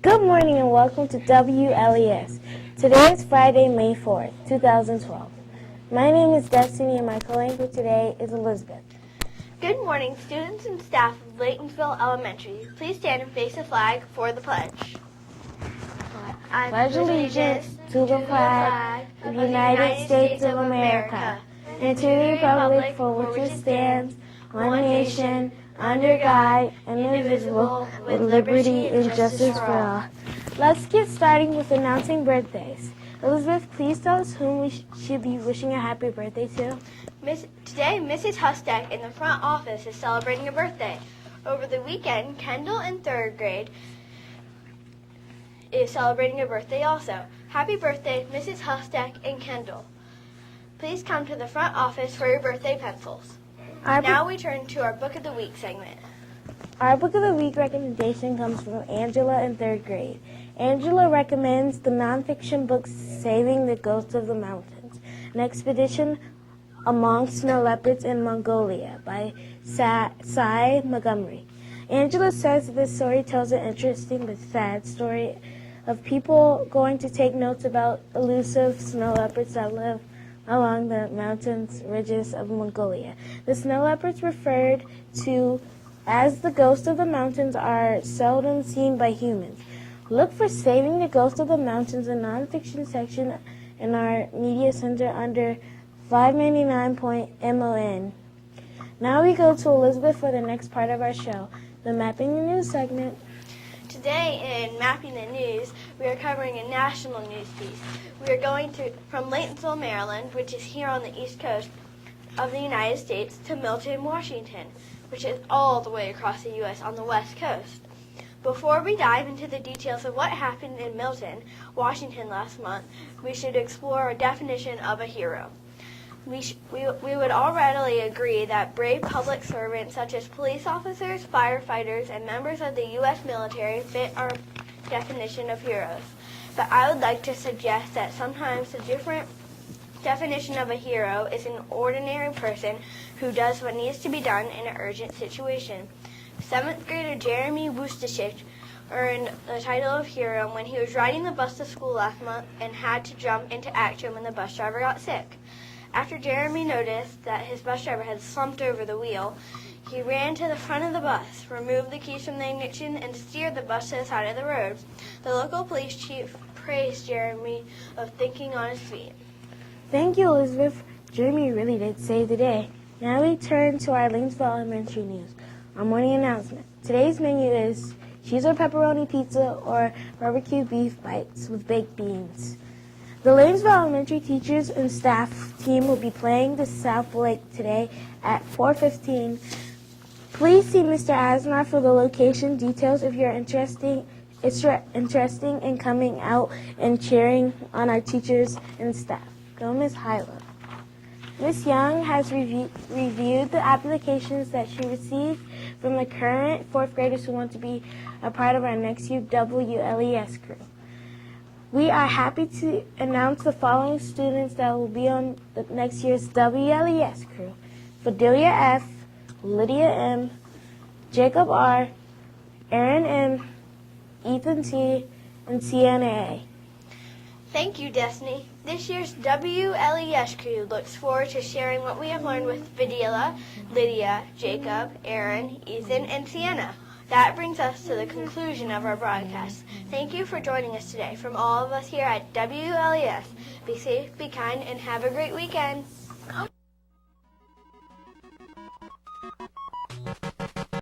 Good morning and welcome to WLES. Today is Friday, May 4th, 2012. My name is Destiny and my co-anchor today is Elizabeth. Good morning, students and staff of Laytonsville Elementary. Please stand and face the flag for the pledge. I pledge allegiance to the flag of the United States of America and to the republic for which it stands, one nation, under God, indivisible, with liberty and justice for all. Let's get started with announcing birthdays. Elizabeth, please tell us whom we should be wishing a happy birthday to. Today, Mrs. Hustek in the front office is celebrating a birthday. Over the weekend, Kendall in 3rd grade is celebrating a birthday also. Happy birthday, Mrs. Hustek and Kendall. Please come to the front office for your birthday pencils. Now we turn to our Book of the Week segment. Our Book of the Week recommendation comes from Angela in 3rd grade. Angela recommends the nonfiction book Saving the Ghost of the Mountains, an expedition among snow leopards in Mongolia by Cy Montgomery. Angela says this story tells an interesting but sad story of people going to take notes about elusive snow leopards that live along the mountains ridges of Mongolia. The snow leopards, referred to as the ghost of the mountains, are seldom seen by humans. Look for Saving the Ghost of the Mountains, a nonfiction section in our media center under 599.MON. Now we go to Elizabeth for the next part of our show, the Mapping the News segment. Today in Mapping the News, we are covering a national news piece. We are going from Laytonsville, Maryland, which is here on the east coast of the United States, to Milton, Washington, which is all the way across the U.S. on the west coast. Before we dive into the details of what happened in Milton, Washington last month, we should explore a definition of a hero. We would all readily agree that brave public servants such as police officers, firefighters, and members of the U.S. military fit our definition of heroes. But I would like to suggest that sometimes the different definition of a hero is an ordinary person who does what needs to be done in an urgent situation. 7th grader Jeremy Wustachik earned the title of hero when he was riding the bus to school last month and had to jump into action when the bus driver got sick. After Jeremy noticed that his bus driver had slumped over the wheel, he ran to the front of the bus, removed the keys from the ignition, and steered the bus to the side of the road. The local police chief praised Jeremy of thinking on his feet. Thank you, Elizabeth. Jeremy really did save the day. Now we turn to our Laytonsville Elementary News. Our morning announcement. Today's menu is cheese or pepperoni pizza or barbecue beef bites with baked beans. The Laytonsville Elementary teachers and staff team will be playing the South Lake today at 4:15. Please see Mr. Asnar for the location details if you're interested in coming out and cheering on our teachers and staff. Go Ms. Hyla. Ms. Young has reviewed the applications that she received from the current 4th graders who want to be a part of our next year WLES crew. We are happy to announce the following students that will be on the next year's WLES crew: Fidelia F., Lydia M., Jacob R., Aaron M., Ethan T., and Sienna A. Thank you, Destiny. This year's WLES crew looks forward to sharing what we have learned with Fidelia, Lydia, Jacob, Aaron, Ethan, and Sienna. That brings us to the conclusion of our broadcast. Thank you for joining us today. From all of us here at WLES, be safe, be kind, and have a great weekend.